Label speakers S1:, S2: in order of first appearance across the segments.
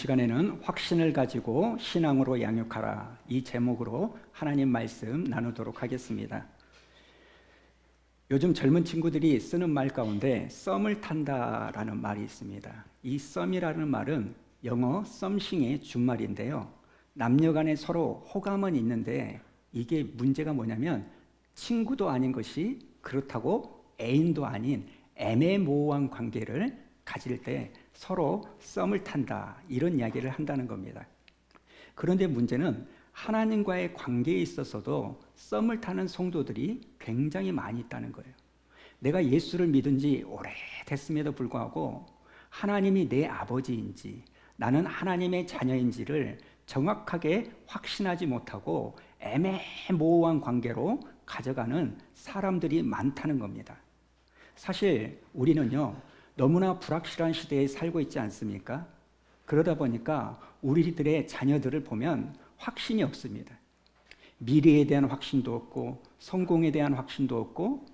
S1: 시간에는 확신을 가지고 신앙으로 양육하라, 이 제목으로 하나님 말씀 나누도록 하겠습니다. 요즘 젊은 친구들이 쓰는 말 가운데 썸을 탄다라는 말이 있습니다. 이 썸이라는 말은 영어 썸씽의 준말인데요. 남녀 간에 서로 호감은 있는데 이게 문제가 뭐냐면 친구도 아닌 것이 그렇다고 애인도 아닌 애매모호한 관계를 가질 때 서로 썸을 탄다, 이런 이야기를 한다는 겁니다. 그런데 문제는 하나님과의 관계에 있어서도 썸을 타는 성도들이 굉장히 많이 있다는 거예요. 내가 예수를 믿은 지 오래됐음에도 불구하고 하나님이 내 아버지인지 나는 하나님의 자녀인지를 정확하게 확신하지 못하고 애매모호한 관계로 가져가는 사람들이 많다는 겁니다. 사실 우리는요, 너무나 불확실한 시대에 살고 있지 않습니까? 그러다 보니까 우리들의 자녀들을 보면 확신이 없습니다. 미래에 대한 확신도 없고 성공에 대한 확신도 없고,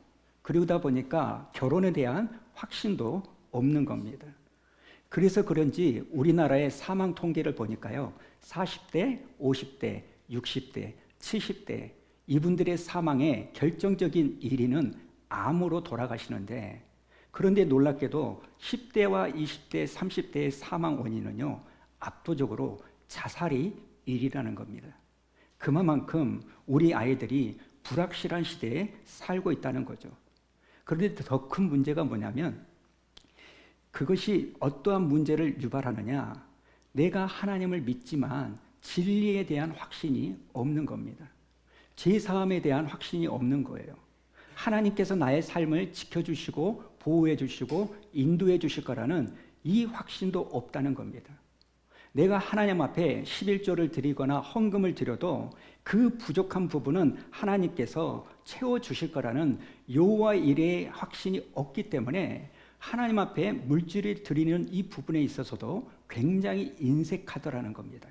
S1: 그러다 보니까 결혼에 대한 확신도 없는 겁니다. 그래서 그런지 우리나라의 사망 통계를 보니까요, 40대, 50대, 60대, 70대 이분들의 사망의 결정적인 1위는 암으로 돌아가시는데, 그런데 놀랍게도 10대와 20대, 30대의 사망 원인은요, 압도적으로 자살이 1위라는 겁니다. 그만큼 우리 아이들이 불확실한 시대에 살고 있다는 거죠. 그런데 더 큰 문제가 뭐냐면 그것이 어떠한 문제를 유발하느냐, 내가 하나님을 믿지만 진리에 대한 확신이 없는 겁니다. 제사함에 대한 확신이 없는 거예요. 하나님께서 나의 삶을 지켜주시고 보호해 주시고 인도해 주실 거라는 이 확신도 없다는 겁니다. 내가 하나님 앞에 11조를 드리거나 헌금을 드려도 그 부족한 부분은 하나님께서 채워주실 거라는 여호와 이레의 확신이 없기 때문에 하나님 앞에 물질을 드리는 이 부분에 있어서도 굉장히 인색하더라는 겁니다.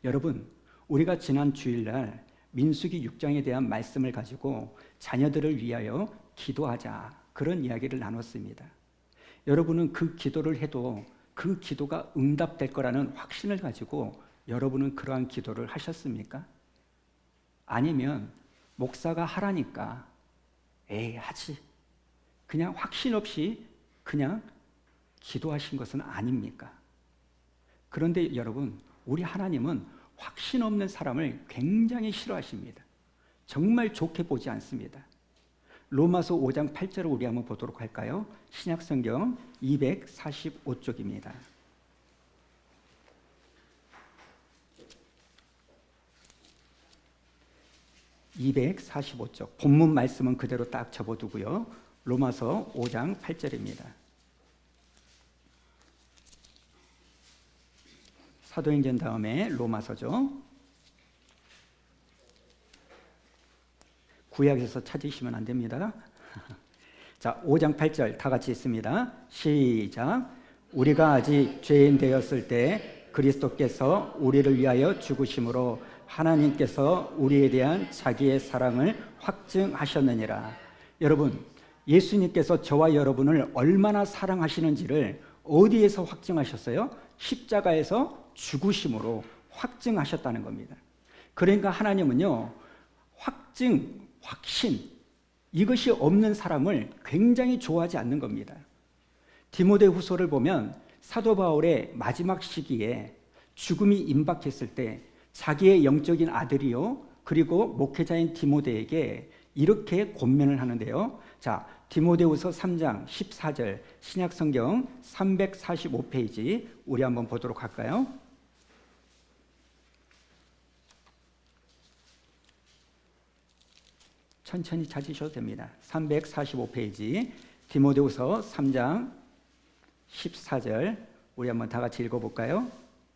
S1: 여러분, 우리가 지난 주일날 민수기 6장에 대한 말씀을 가지고 자녀들을 위하여 기도하자, 그런 이야기를 나눴습니다. 여러분은 그 기도를 해도 그 기도가 응답될 거라는 확신을 가지고 여러분은 그러한 기도를 하셨습니까? 아니면 목사가 하라니까 에이 하지, 그냥 확신 없이 그냥 기도하신 것은 아닙니까? 그런데 여러분, 우리 하나님은 확신 없는 사람을 굉장히 싫어하십니다. 정말 좋게 보지 않습니다. 로마서 5장 8절을 우리 한번 보도록 할까요? 신약성경 245쪽입니다. (245쪽) 본문 말씀은 그대로 딱 접어두고요. 로마서 5장 8절입니다. 사도행전 다음에 로마서죠. 구약에서 찾으시면 안 됩니다. 자, 5장 8절 다 같이 있습니다. 시작. 우리가 아직 죄인 되었을 때 그리스도께서 우리를 위하여 죽으심으로 하나님께서 우리에 대한 자기의 사랑을 확증하셨느니라. 여러분, 예수님께서 저와 여러분을 얼마나 사랑하시는지를 어디에서 확증하셨어요? 십자가에서 죽으심으로 확증하셨다는 겁니다. 그러니까 하나님은요, 확신, 이것이 없는 사람을 굉장히 좋아하지 않는 겁니다. 디모데후서를 보면 사도 바울의 마지막 시기에 죽음이 임박했을 때 자기의 영적인 아들이요, 그리고 목회자인 디모데에게 이렇게 권면을 하는데요. 자, 디모데후서 3장 14절 신약성경 345페이지 우리 한번 보도록 할까요? 천천히 찾으셔도 됩니다. 345페이지 디모데후서 3장 14절 우리 한번 다 같이 읽어볼까요?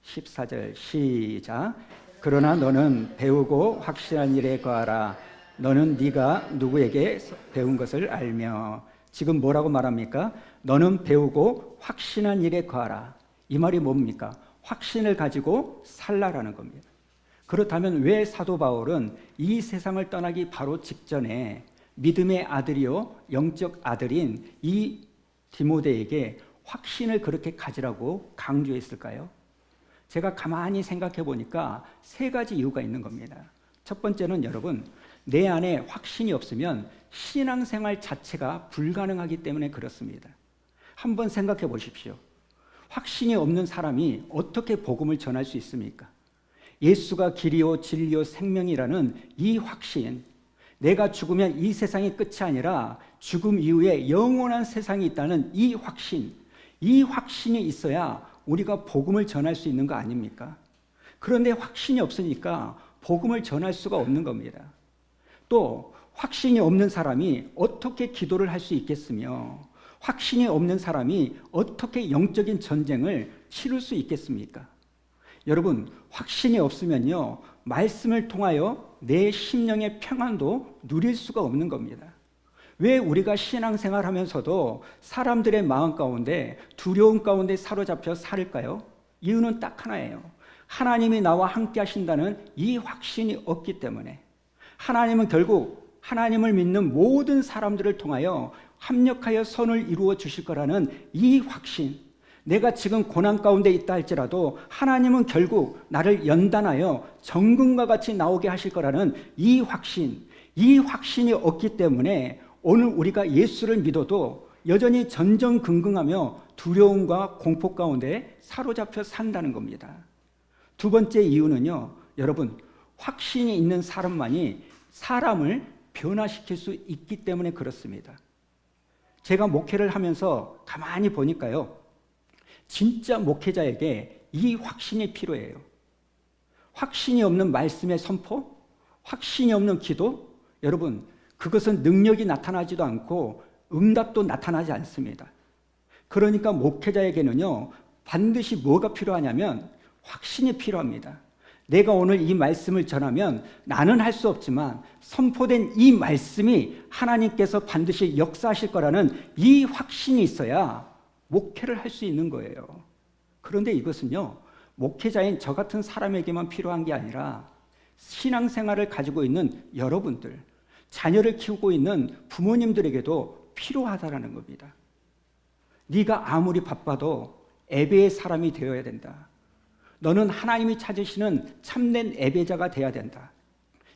S1: 14절 시작. 그러나 너는 배우고 확실한 일에 거하라. 너는 네가 누구에게 배운 것을 알며. 지금 뭐라고 말합니까? 너는 배우고 확신한 일에 거하라. 이 말이 뭡니까? 확신을 가지고 살라라는 겁니다. 그렇다면 왜 사도 바울은 이 세상을 떠나기 바로 직전에 믿음의 아들이요 영적 아들인 이 디모데에게 확신을 그렇게 가지라고 강조했을까요? 제가 가만히 생각해 보니까 세 가지 이유가 있는 겁니다. 첫 번째는 여러분, 내 안에 확신이 없으면 신앙생활 자체가 불가능하기 때문에 그렇습니다. 한번 생각해 보십시오. 확신이 없는 사람이 어떻게 복음을 전할 수 있습니까? 예수가 길이요 진리요 생명이라는 이 확신, 내가 죽으면 이 세상이 끝이 아니라 죽음 이후에 영원한 세상이 있다는 이 확신, 이 확신이 있어야 우리가 복음을 전할 수 있는 거 아닙니까? 그런데 확신이 없으니까 복음을 전할 수가 없는 겁니다. 또 확신이 없는 사람이 어떻게 기도를 할 수 있겠으며, 확신이 없는 사람이 어떻게 영적인 전쟁을 치를 수 있겠습니까? 여러분, 확신이 없으면요, 말씀을 통하여 내 심령의 평안도 누릴 수가 없는 겁니다. 왜 우리가 신앙생활 하면서도 사람들의 마음 가운데 두려움 가운데 사로잡혀 살까요? 이유는 딱 하나예요. 하나님이 나와 함께 하신다는 이 확신이 없기 때문에. 하나님은 결국 하나님을 믿는 모든 사람들을 통하여 합력하여 선을 이루어 주실 거라는 이 확신, 내가 지금 고난 가운데 있다 할지라도 하나님은 결국 나를 연단하여 정금과 같이 나오게 하실 거라는 이 확신, 이 확신이 없기 때문에 오늘 우리가 예수를 믿어도 여전히 전전긍긍하며 두려움과 공포 가운데 사로잡혀 산다는 겁니다. 두 번째 이유는요, 여러분, 확신이 있는 사람만이 사람을 변화시킬 수 있기 때문에 그렇습니다. 제가 목회를 하면서 가만히 보니까요, 진짜 목회자에게 이 확신이 필요해요. 확신이 없는 말씀의 선포, 확신이 없는 기도, 여러분, 그것은 능력이 나타나지도 않고 응답도 나타나지 않습니다. 그러니까 목회자에게는요, 반드시 뭐가 필요하냐면 확신이 필요합니다. 내가 오늘 이 말씀을 전하면 나는 할 수 없지만 선포된 이 말씀이 하나님께서 반드시 역사하실 거라는 이 확신이 있어야 목회를 할 수 있는 거예요. 그런데 이것은요, 목회자인 저 같은 사람에게만 필요한 게 아니라 신앙생활을 가지고 있는 여러분들, 자녀를 키우고 있는 부모님들에게도 필요하다라는 겁니다. 네가 아무리 바빠도 예배의 사람이 되어야 된다. 너는 하나님이 찾으시는 참된 예배자가 돼야 된다.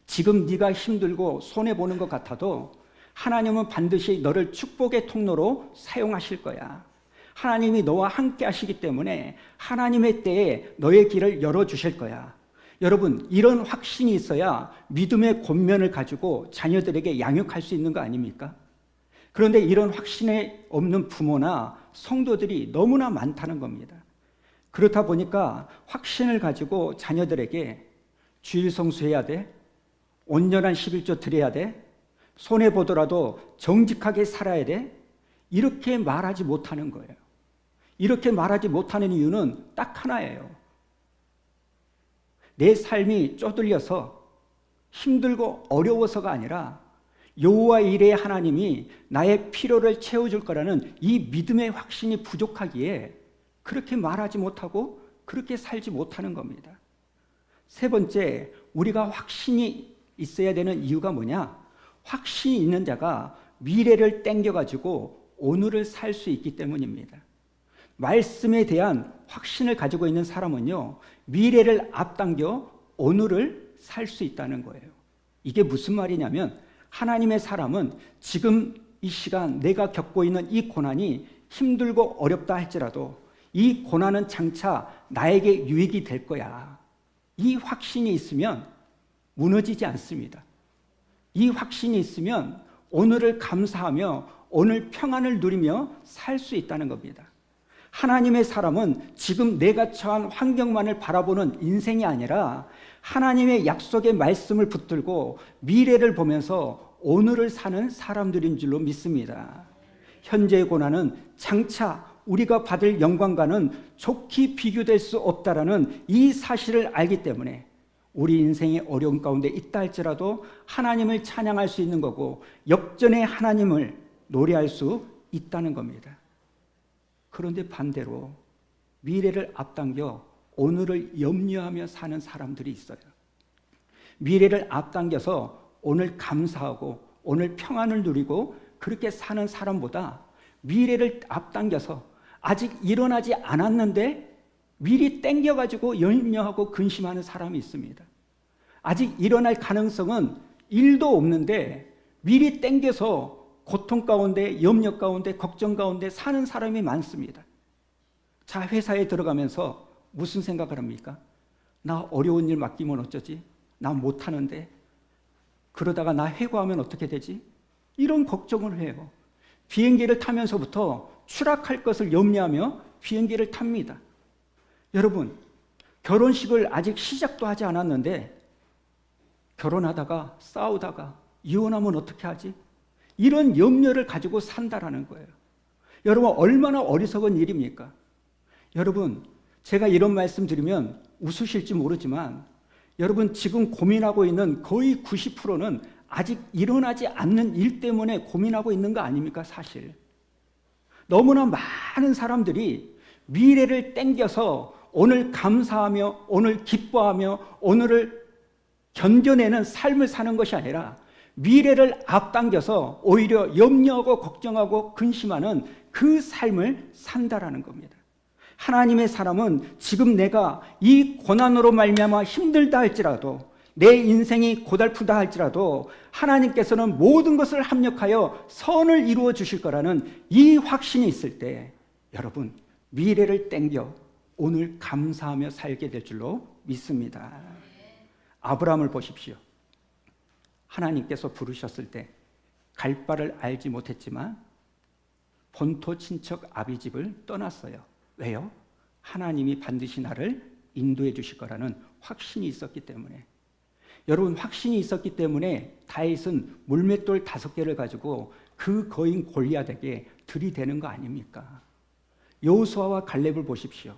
S1: 지금 네가 힘들고 손해보는 것 같아도 하나님은 반드시 너를 축복의 통로로 사용하실 거야. 하나님이 너와 함께 하시기 때문에 하나님의 때에 너의 길을 열어주실 거야. 여러분, 이런 확신이 있어야 믿음의 권면을 가지고 자녀들에게 양육할 수 있는 거 아닙니까? 그런데 이런 확신이 없는 부모나 성도들이 너무나 많다는 겁니다. 그렇다 보니까 확신을 가지고 자녀들에게 주일 성수해야 돼, 온전한 11조 드려야 돼, 손해보더라도 정직하게 살아야 돼, 이렇게 말하지 못하는 거예요. 이렇게 말하지 못하는 이유는 딱 하나예요. 내 삶이 쪼들려서 힘들고 어려워서가 아니라 여호와 이레의 하나님이 나의 필요를 채워줄 거라는 이 믿음의 확신이 부족하기에 그렇게 말하지 못하고 그렇게 살지 못하는 겁니다. 세 번째, 우리가 확신이 있어야 되는 이유가 뭐냐? 확신이 있는 자가 미래를 땡겨가지고 오늘을 살 수 있기 때문입니다. 말씀에 대한 확신을 가지고 있는 사람은요, 미래를 앞당겨 오늘을 살 수 있다는 거예요. 이게 무슨 말이냐면, 하나님의 사람은 지금 이 시간 내가 겪고 있는 이 고난이 힘들고 어렵다 할지라도 이 고난은 장차 나에게 유익이 될 거야. 이 확신이 있으면 무너지지 않습니다. 이 확신이 있으면 오늘을 감사하며 오늘 평안을 누리며 살 수 있다는 겁니다. 하나님의 사람은 지금 내가 처한 환경만을 바라보는 인생이 아니라 하나님의 약속의 말씀을 붙들고 미래를 보면서 오늘을 사는 사람들인 줄로 믿습니다. 현재의 고난은 장차 우리가 받을 영광과는 좋게 비교될 수 없다라는 이 사실을 알기 때문에 우리 인생의 어려움 가운데 있다 할지라도 하나님을 찬양할 수 있는 거고 역전의 하나님을 노래할 수 있다는 겁니다. 그런데 반대로 미래를 앞당겨 오늘을 염려하며 사는 사람들이 있어요. 미래를 앞당겨서 오늘 감사하고 오늘 평안을 누리고 그렇게 사는 사람보다 미래를 앞당겨서 아직 일어나지 않았는데 미리 땡겨가지고 염려하고 근심하는 사람이 있습니다. 아직 일어날 가능성은 1도 없는데 미리 땡겨서 고통 가운데, 염려 가운데, 걱정 가운데 사는 사람이 많습니다. 자, 회사에 들어가면서 무슨 생각을 합니까? 나 어려운 일 맡기면 어쩌지? 나 못하는데. 그러다가 나 해고하면 어떻게 되지? 이런 걱정을 해요. 비행기를 타면서부터 추락할 것을 염려하며 비행기를 탑니다. 여러분, 결혼식을 아직 시작도 하지 않았는데 결혼하다가 싸우다가 이혼하면 어떻게 하지? 이런 염려를 가지고 산다라는 거예요. 여러분, 얼마나 어리석은 일입니까? 여러분, 제가 이런 말씀 드리면 웃으실지 모르지만 여러분, 지금 고민하고 있는 거의 90%는 아직 일어나지 않는 일 때문에 고민하고 있는 거 아닙니까? 사실 너무나 많은 사람들이 미래를 땡겨서 오늘 감사하며 오늘 기뻐하며 오늘을 견뎌내는 삶을 사는 것이 아니라 미래를 앞당겨서 오히려 염려하고 걱정하고 근심하는 그 삶을 산다라는 겁니다. 하나님의 사람은 지금 내가 이 고난으로 말미암아 힘들다 할지라도, 내 인생이 고달프다 할지라도 하나님께서는 모든 것을 합력하여 선을 이루어 주실 거라는 이 확신이 있을 때 여러분, 미래를 땡겨 오늘 감사하며 살게 될 줄로 믿습니다. 아브라함을 보십시오. 하나님께서 부르셨을 때 갈 바를 알지 못했지만 본토 친척 아비집을 떠났어요. 왜요? 하나님이 반드시 나를 인도해 주실 거라는 확신이 있었기 때문에. 여러분, 확신이 있었기 때문에 다윗은 물맷돌 5개를 가지고 그 거인 골리앗에게 들이대는 거 아닙니까? 여호수아와 갈렙을 보십시오.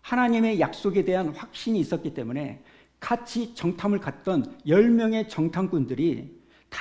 S1: 하나님의 약속에 대한 확신이 있었기 때문에 같이 정탐을 갔던 10명의 정탐꾼들이 다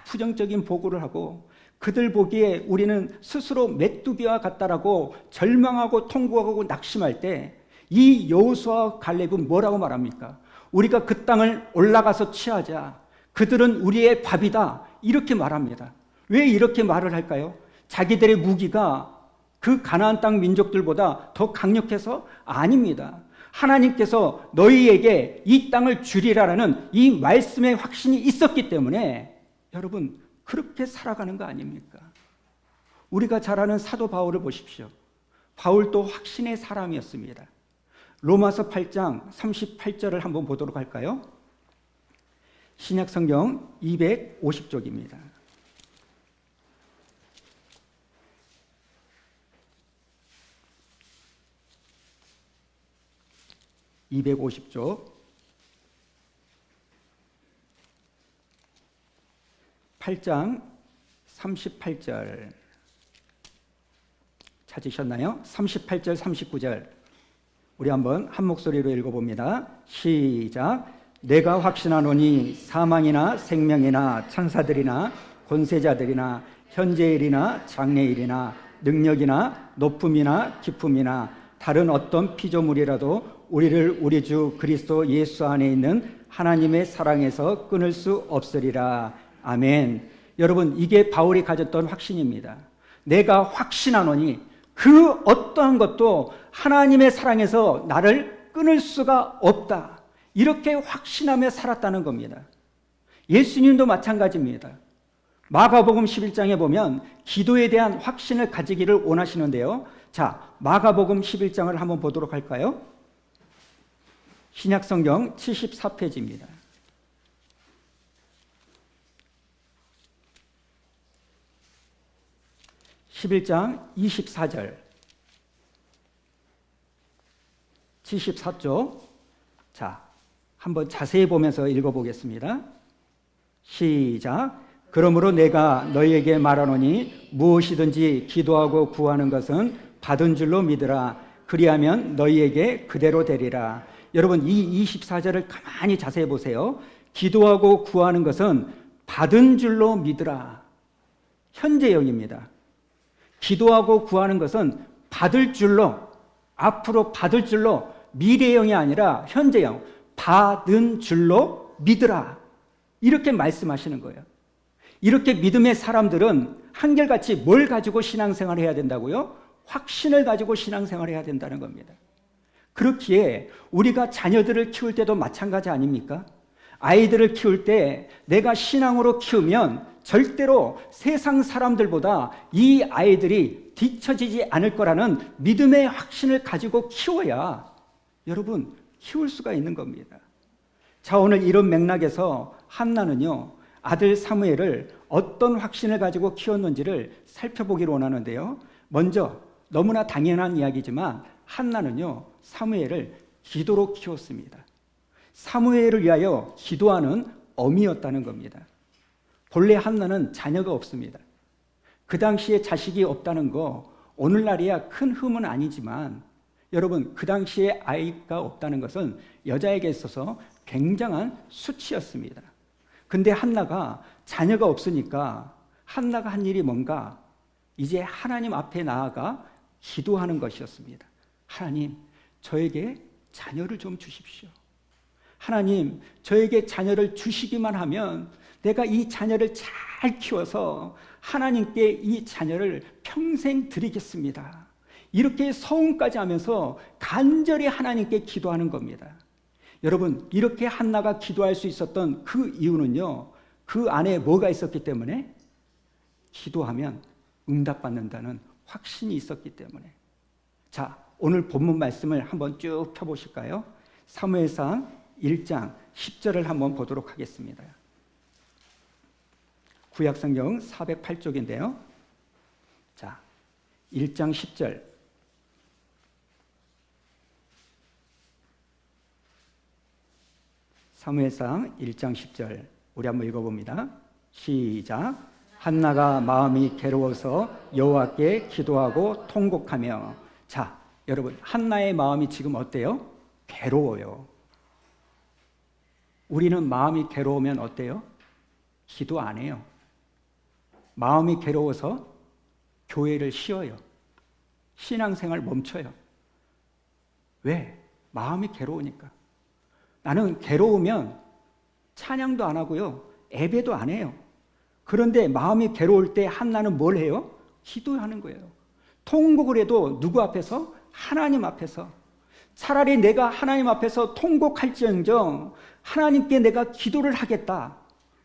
S1: 부정적인 보고를 하고 그들 보기에 우리는 스스로 메뚜기와 같다라고 절망하고 통곡하고 낙심할 때 이 여호수아와 갈렙은 뭐라고 말합니까? 우리가 그 땅을 올라가서 취하자. 그들은 우리의 밥이다. 이렇게 말합니다. 왜 이렇게 말을 할까요? 자기들의 무기가 그 가나안 땅 민족들보다 더 강력해서? 아닙니다. 하나님께서 너희에게 이 땅을 주리라라는 이 말씀의 확신이 있었기 때문에 여러분, 그렇게 살아가는 거 아닙니까? 우리가 잘 아는 사도 바울을 보십시오. 바울도 확신의 사람이었습니다. 로마서 8장 38절을 한번 보도록 할까요? 신약 성경 250쪽입니다. (250쪽) 8장 38절 찾으셨나요? 38절 39절 우리 한번 한 목소리로 읽어봅니다. 시작. 내가 확신하노니 사망이나 생명이나 천사들이나 권세자들이나 현재일이나 장래일이나 능력이나 높음이나 깊음이나 다른 어떤 피조물이라도 우리를 우리 주 그리스도 예수 안에 있는 하나님의 사랑에서 끊을 수 없으리라. 아멘. 여러분, 이게 바울이 가졌던 확신입니다. 내가 확신하노니 그 어떠한 것도 하나님의 사랑에서 나를 끊을 수가 없다. 이렇게 확신하며 살았다는 겁니다. 예수님도 마찬가지입니다. 마가복음 11장에 보면 기도에 대한 확신을 가지기를 원하시는데요. 자, 마가복음 11장을 한번 보도록 할까요? 신약성경 74페이지입니다. 11장 24절 74쪽. 자, 한번 자세히 보면서 읽어보겠습니다. 시작. 그러므로 내가 너희에게 말하노니 무엇이든지 기도하고 구하는 것은 받은 줄로 믿으라. 그리하면 너희에게 그대로 되리라. 여러분, 이 24절을 가만히 자세히 보세요. 기도하고 구하는 것은 받은 줄로 믿으라. 현재형입니다. 기도하고 구하는 것은 받을 줄로, 앞으로 받을 줄로, 미래형이 아니라 현재형, 받은 줄로 믿으라. 이렇게 말씀하시는 거예요. 이렇게 믿음의 사람들은 한결같이 뭘 가지고 신앙생활을 해야 된다고요? 확신을 가지고 신앙생활을 해야 된다는 겁니다. 그렇기에 우리가 자녀들을 키울 때도 마찬가지 아닙니까? 아이들을 키울 때 내가 신앙으로 키우면 절대로 세상 사람들보다 이 아이들이 뒤처지지 않을 거라는 믿음의 확신을 가지고 키워야 여러분 키울 수가 있는 겁니다. 자, 오늘 이런 맥락에서 한나는요, 아들 사무엘을 어떤 확신을 가지고 키웠는지를 살펴보기를 원하는데요. 먼저 너무나 당연한 이야기지만 한나는요, 사무엘을 기도로 키웠습니다. 사무엘을 위하여 기도하는 어미였다는 겁니다. 본래 한나는 자녀가 없습니다. 그 당시에 자식이 없다는 거 오늘날이야 큰 흠은 아니지만 여러분, 그 당시에 아이가 없다는 것은 여자에게 있어서 굉장한 수치였습니다. 근데 한나가 자녀가 없으니까 한나가 한 일이 뭔가? 이제 하나님 앞에 나아가 기도하는 것이었습니다. 하나님, 저에게 자녀를 좀 주십시오. 하나님, 저에게 자녀를 주시기만 하면 내가 이 자녀를 잘 키워서 하나님께 이 자녀를 평생 드리겠습니다. 이렇게 서원까지 하면서 간절히 하나님께 기도하는 겁니다. 여러분, 이렇게 한나가 기도할 수 있었던 그 이유는요, 그 안에 뭐가 있었기 때문에? 기도하면 응답받는다는 확신이 있었기 때문에. 자, 오늘 본문 말씀을 한번 쭉 펴보실까요? 사무엘상 1장 10절을 한번 보도록 하겠습니다. 구약성경 408쪽인데요. 자, 1장 10절. 사무엘상 1장 10절 우리 한번 읽어봅니다. 시작. 한나가 마음이 괴로워서 여호와께 기도하고 통곡하며. 자, 여러분, 한나의 마음이 지금 어때요? 괴로워요. 우리는 마음이 괴로우면 어때요? 기도 안 해요. 마음이 괴로워서 교회를 쉬어요. 신앙생활 멈춰요. 왜? 마음이 괴로우니까. 나는 괴로우면 찬양도 안 하고요, 예배도 안 해요. 그런데 마음이 괴로울 때 한나는 뭘 해요? 기도하는 거예요. 통곡을 해도 누구 앞에서? 하나님 앞에서. 차라리 내가 하나님 앞에서 통곡할지언정 하나님께 내가 기도를 하겠다.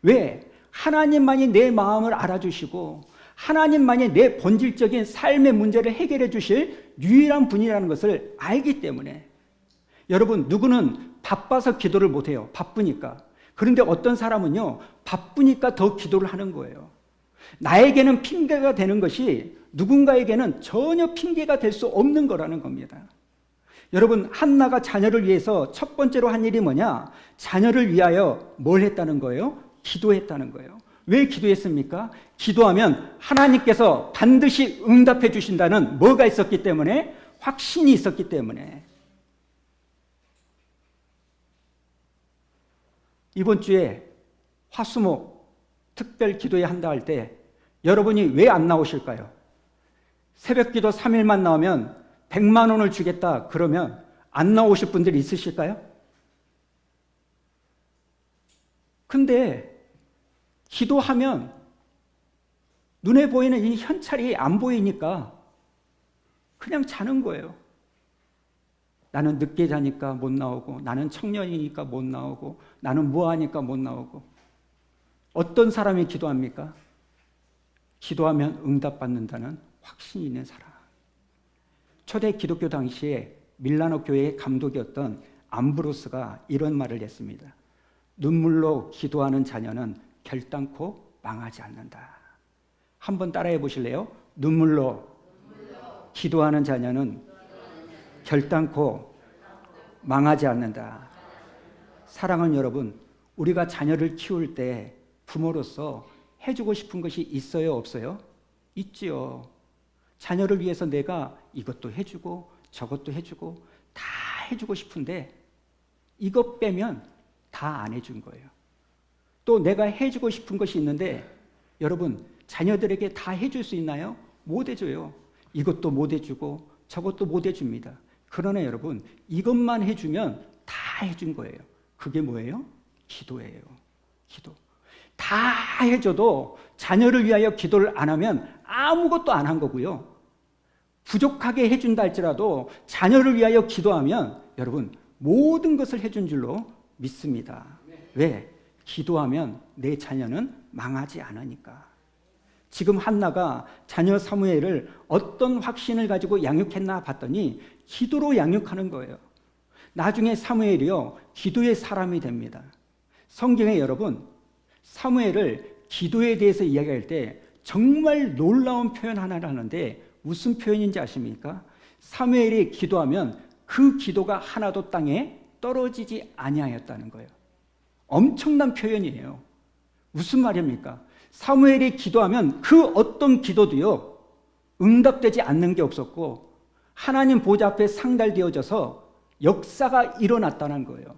S1: 왜? 하나님만이 내 마음을 알아주시고 하나님만이 내 본질적인 삶의 문제를 해결해 주실 유일한 분이라는 것을 알기 때문에. 여러분, 누구는 바빠서 기도를 못해요. 바쁘니까. 그런데 어떤 사람은요, 바쁘니까 더 기도를 하는 거예요. 나에게는 핑계가 되는 것이 누군가에게는 전혀 핑계가 될 수 없는 거라는 겁니다. 여러분, 한나가 자녀를 위해서 첫 번째로 한 일이 뭐냐? 자녀를 위하여 뭘 했다는 거예요? 기도했다는 거예요. 왜 기도했습니까? 기도하면 하나님께서 반드시 응답해 주신다는 뭐가 있었기 때문에? 확신이 있었기 때문에. 이번 주에 화수목 특별 기도회 한다 할 때 여러분이 왜 안 나오실까요? 새벽기도 3일만 나오면 100만 원을 주겠다 그러면 안 나오실 분들이 있으실까요? 근데 기도하면 눈에 보이는 이 현찰이 안 보이니까 그냥 자는 거예요. 나는 늦게 자니까 못 나오고, 나는 청년이니까 못 나오고, 나는 무하니까 못 나오고. 어떤 사람이 기도합니까? 기도하면 응답받는다는 확신이 있는 사람. 초대 기독교 당시에 밀라노 교회의 감독이었던 암브로스가 이런 말을 했습니다. 눈물로 기도하는 자녀는 결단코 망하지 않는다. 한번 따라해 보실래요? 눈물로 기도하는 자녀는 결단코 망하지 않는다. 사랑하는 여러분, 우리가 자녀를 키울 때 부모로서 해주고 싶은 것이 있어요, 없어요? 있지요. 자녀를 위해서 내가 이것도 해주고 저것도 해주고 다 해주고 싶은데 이것 빼면 다 안 해준 거예요. 또 내가 해주고 싶은 것이 있는데 여러분, 자녀들에게 다 해줄 수 있나요? 못 해줘요. 이것도 못 해주고 저것도 못 해줍니다. 그러나 여러분, 이것만 해주면 다 해준 거예요. 그게 뭐예요? 기도예요. 기도. 다 해줘도 자녀를 위하여 기도를 안 하면 아무것도 안 한 거고요. 부족하게 해준다 할지라도 자녀를 위하여 기도하면 여러분 모든 것을 해준 줄로 믿습니다. 왜? 기도하면 내 자녀는 망하지 않으니까. 지금 한나가 자녀 사무엘을 어떤 확신을 가지고 양육했나 봤더니 기도로 양육하는 거예요. 나중에 사무엘이요 기도의 사람이 됩니다. 성경에 여러분 사무엘을 기도에 대해서 이야기할 때 정말 놀라운 표현 하나를 하는데 무슨 표현인지 아십니까? 사무엘이 기도하면 그 기도가 하나도 땅에 떨어지지 아니하였다는 거예요. 엄청난 표현이에요. 무슨 말입니까? 사무엘이 기도하면 그 어떤 기도도요 응답되지 않는 게 없었고 하나님 보좌 앞에 상달되어져서 역사가 일어났다는 거예요.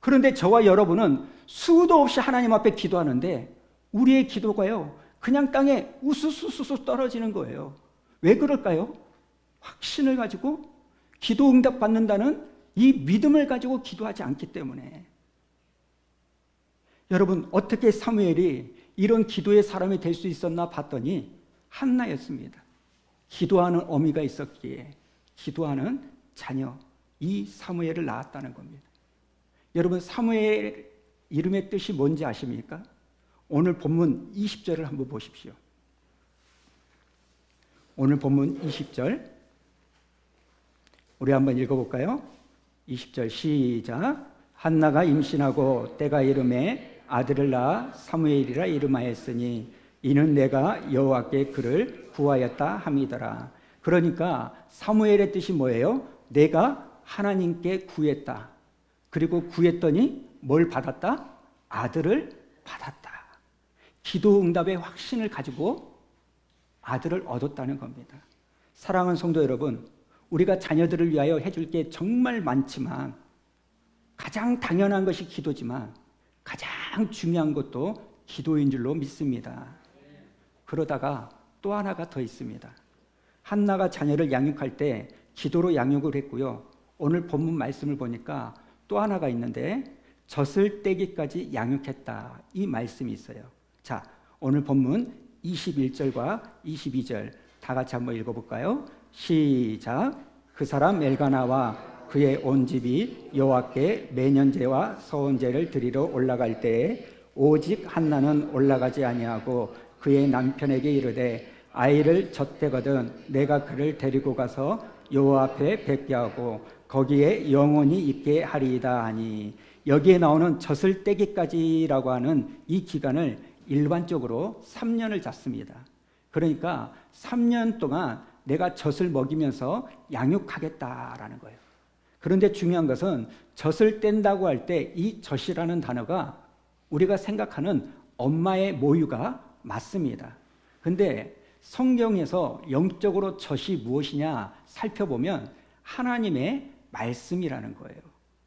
S1: 그런데 저와 여러분은 수도 없이 하나님 앞에 기도하는데 우리의 기도가요 그냥 땅에 우수수수수 떨어지는 거예요. 왜 그럴까요? 확신을 가지고 기도 응답 받는다는 이 믿음을 가지고 기도하지 않기 때문에. 여러분 어떻게 사무엘이 이런 기도의 사람이 될 수 있었나 봤더니 한나였습니다. 기도하는 어미가 있었기에 기도하는 자녀 이 사무엘을 낳았다는 겁니다. 여러분 사무엘 이름의 뜻이 뭔지 아십니까? 오늘 본문 20절을 한번 보십시오. 오늘 본문 20절 우리 한번 읽어볼까요? 20절 시작. 한나가 임신하고 때가 이름에 아들을 낳아 사무엘이라 이름하였으니 이는 내가 여호와께 그를 구하였다 함이더라. 그러니까 사무엘의 뜻이 뭐예요? 내가 하나님께 구했다. 그리고 구했더니 뭘 받았다? 아들을 받았다. 기도 응답의 확신을 가지고 아들을 얻었다는 겁니다. 사랑하는 성도 여러분, 우리가 자녀들을 위하여 해줄 게 정말 많지만 가장 당연한 것이 기도지만 가장 중요한 것도 기도인 줄로 믿습니다. 그러다가 또 하나가 더 있습니다. 한나가 자녀를 양육할 때 기도로 양육을 했고요. 오늘 본문 말씀을 보니까 또 하나가 있는데 젖을 떼기까지 양육했다 이 말씀이 있어요. 자, 오늘 본문 21절과 22절 다 같이 한번 읽어볼까요? 시작. 그 사람 엘가나와 그의 온 집이 여호와께 매년제와 서원제를 드리러 올라갈 때에 오직 한나는 올라가지 아니하고 그의 남편에게 이르되 아이를 젖대거든 내가 그를 데리고 가서 여호와 앞에 뵙게 하고 거기에 영원히 있게 하리이다 하니 여기에 나오는 젖을 떼기까지라고 하는 이 기간을 일반적으로 3년을 잡습니다. 그러니까 3년 동안 내가 젖을 먹이면서 양육하겠다라는 거예요. 그런데 중요한 것은 젖을 뗀다고 할 때 이 젖이라는 단어가 우리가 생각하는 엄마의 모유가 맞습니다. 근데 성경에서 영적으로 젖이 무엇이냐 살펴보면 하나님의 말씀이라는 거예요.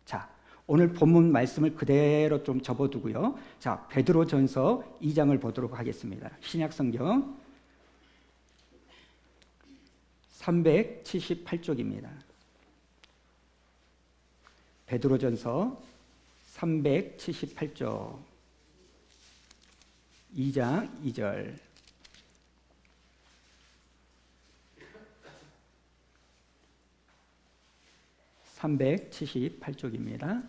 S1: 자, 오늘 본문 말씀을 그대로 좀 접어두고요. 자, 베드로전서 2장을 보도록 하겠습니다. 신약성경 378쪽입니다. 베드로전서 378쪽 2장 2절 378쪽입니다.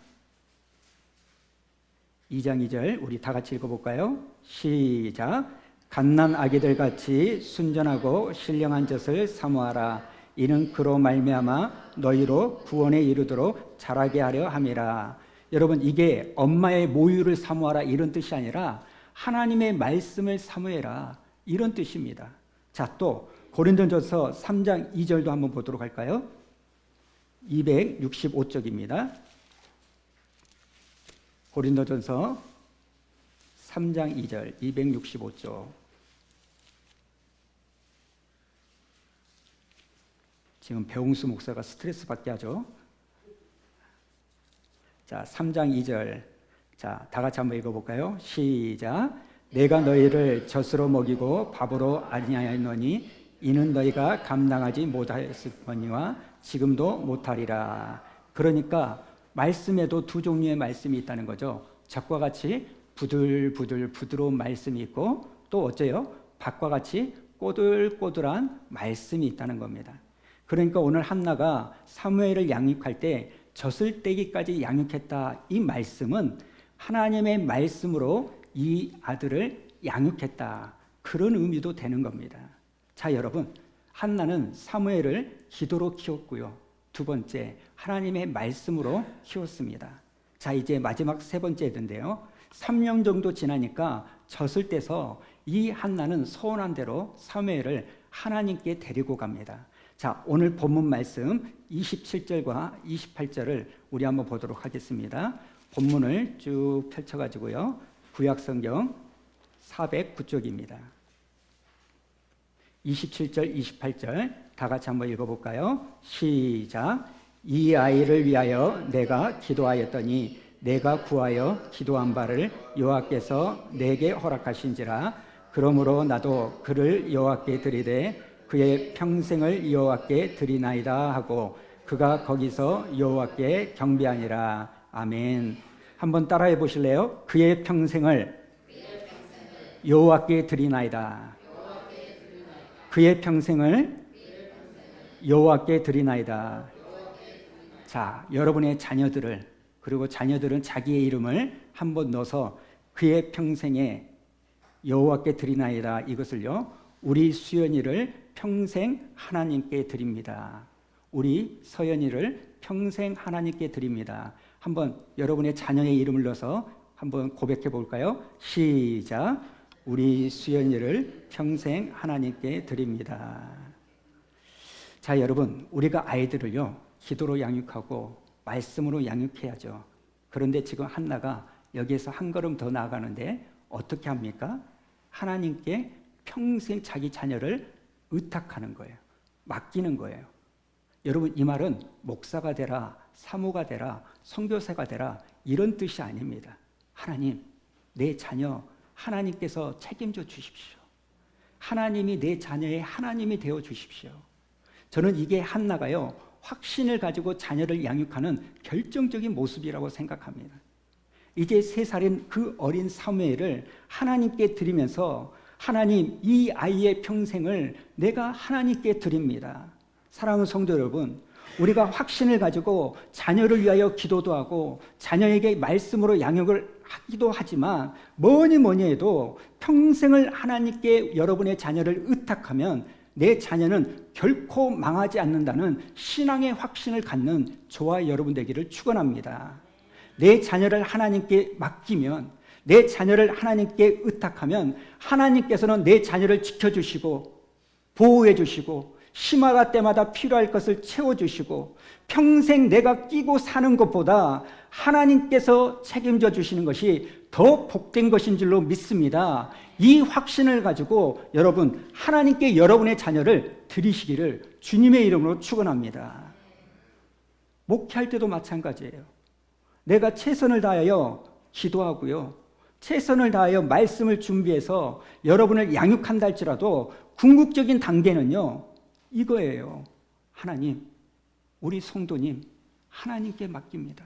S1: 2장 2절 우리 다 같이 읽어볼까요? 시작. 갓난 아기들 같이 순전하고 신령한 젖을 사모하라. 이는 그로 말미암아 너희로 구원에 이르도록 자라게 하려 함이라. 여러분 이게 엄마의 모유를 사모하라 이런 뜻이 아니라 하나님의 말씀을 사모해라 이런 뜻입니다. 자, 또 고린도전서 3장 2절도 한번 보도록 할까요? 265쪽입니다. 고린도전서 3장 2절 265쪽 지금 배홍수 목사가 스트레스 받게 하죠. 자, 3장 2절 자, 다 같이 한번 읽어볼까요? 시작. 내가 너희를 젖으로 먹이고 밥으로 아니하였노니 이는 너희가 감당하지 못하였으니와 지금도 못하리라. 그러니까 말씀에도 두 종류의 말씀이 있다는 거죠. 젖과 같이 부들부들 부드러운 말씀이 있고 또 어째요? 밥과 같이 꼬들꼬들한 말씀이 있다는 겁니다. 그러니까 오늘 한나가 사무엘을 양육할 때 젖을 떼기까지 양육했다. 이 말씀은 하나님의 말씀으로 이 아들을 양육했다. 그런 의미도 되는 겁니다. 자, 여러분, 한나는 사무엘을 기도로 키웠고요. 두 번째, 하나님의 말씀으로 키웠습니다. 자, 이제 마지막 세 번째인데요. 3년 정도 지나니까 젖을 떼서 이 한나는 소원한 대로 사무엘을 하나님께 데리고 갑니다. 자, 오늘 본문 말씀 27절과 28절을 우리 한번 보도록 하겠습니다. 본문을 쭉 펼쳐가지고요. 구약성경 409쪽입니다. 27절, 28절 다 같이 한번 읽어볼까요? 시작. 이 아이를 위하여 내가 기도하였더니 내가 구하여 기도한 바를 여호와께서 내게 허락하신지라. 그러므로 나도 그를 여호와께 드리되 그의 평생을 여호와께 드리나이다 하고 그가 거기서 여호와께 경배하니라. 아멘. 한번 따라해 보실래요? 그의 평생을 여호와께 드리나이다. 그의 평생을 여호와께 드리나이다. 자, 여러분의 자녀들을, 그리고 자녀들은 자기의 이름을 한번 넣어서 그의 평생에 여호와께 드리나이다. 이것을요, 우리 수연이를 평생 하나님께 드립니다. 우리 서연이를 평생 하나님께 드립니다. 한번 여러분의 자녀의 이름을 넣어서 한번 고백해 볼까요? 시작. 우리 수연이를 평생 하나님께 드립니다. 자, 여러분, 우리가 아이들을요, 기도로 양육하고 말씀으로 양육해야죠. 그런데 지금 한나가 여기에서 한 걸음 더 나아가는데 어떻게 합니까? 하나님께 평생 자기 자녀를 의탁하는 거예요. 맡기는 거예요. 여러분, 이 말은 목사가 되라, 사모가 되라, 선교사가 되라 이런 뜻이 아닙니다. 하나님, 내 자녀 하나님께서 책임져 주십시오. 하나님이 내 자녀의 하나님이 되어 주십시오. 저는 이게 한나가요, 확신을 가지고 자녀를 양육하는 결정적인 모습이라고 생각합니다. 이제 3살인 그 어린 사무엘을 하나님께 드리면서 하나님, 이 아이의 평생을 내가 하나님께 드립니다. 사랑하는 성도 여러분, 우리가 확신을 가지고 자녀를 위하여 기도도 하고 자녀에게 말씀으로 양육을 하기도 하지만 뭐니 해도 평생을 하나님께 여러분의 자녀를 의탁하면 내 자녀는 결코 망하지 않는다는 신앙의 확신을 갖는 저와 여러분 되기를 축원합니다. 내 자녀를 하나님께 맡기면, 내 자녀를 하나님께 의탁하면 하나님께서는 내 자녀를 지켜주시고 보호해 주시고 심화가 때마다 필요할 것을 채워주시고 평생 내가 끼고 사는 것보다 하나님께서 책임져 주시는 것이 더 복된 것인 줄로 믿습니다. 이 확신을 가지고 여러분, 하나님께 여러분의 자녀를 드리시기를 주님의 이름으로 축원합니다. 목회할 때도 마찬가지예요. 내가 최선을 다하여 기도하고요, 최선을 다하여 말씀을 준비해서 여러분을 양육한다 할지라도 궁극적인 단계는요, 이거예요. 하나님, 우리 성도님 하나님께 맡깁니다.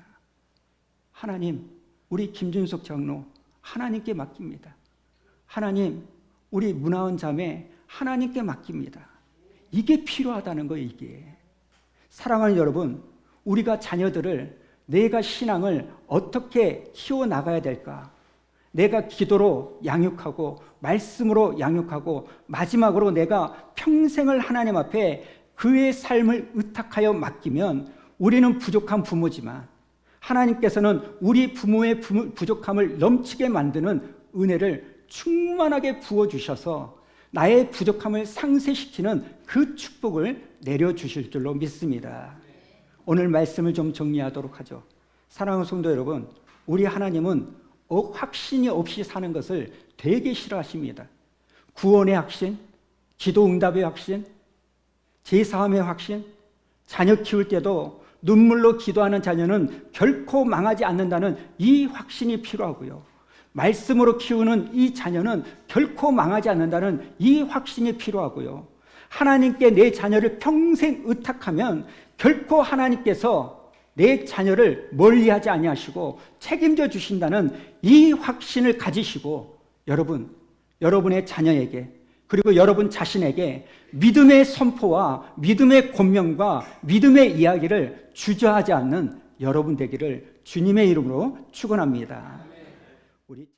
S1: 하나님, 우리 김준석 장로 하나님께 맡깁니다. 하나님, 우리 문화원 자매 하나님께 맡깁니다. 이게 필요하다는 거예요. 이게. 사랑하는 여러분, 우리가 자녀들을, 내가 신앙을 어떻게 키워나가야 될까? 내가 기도로 양육하고 말씀으로 양육하고 마지막으로 내가 평생을 하나님 앞에 그의 삶을 의탁하여 맡기면 우리는 부족한 부모지만 하나님께서는 우리 부모의 부족함을 넘치게 만드는 은혜를 충만하게 부어주셔서 나의 부족함을 상쇄시키는 그 축복을 내려주실 줄로 믿습니다. 오늘 말씀을 좀 정리하도록 하죠. 사랑하는 성도 여러분, 우리 하나님은 확신이 없이 사는 것을 되게 싫어하십니다. 구원의 확신, 기도 응답의 확신, 제사함의 확신, 자녀 키울 때도 눈물로 기도하는 자녀는 결코 망하지 않는다는 이 확신이 필요하고요. 말씀으로 키우는 이 자녀는 결코 망하지 않는다는 이 확신이 필요하고요. 하나님께 내 자녀를 평생 의탁하면 결코 하나님께서 내 자녀를 멀리하지 아니하시고 책임져 주신다는 이 확신을 가지시고 여러분, 여러분의 자녀에게 그리고 여러분 자신에게 믿음의 선포와 믿음의 권면과 믿음의 이야기를 주저하지 않는 여러분 되기를 주님의 이름으로 축원합니다. 우리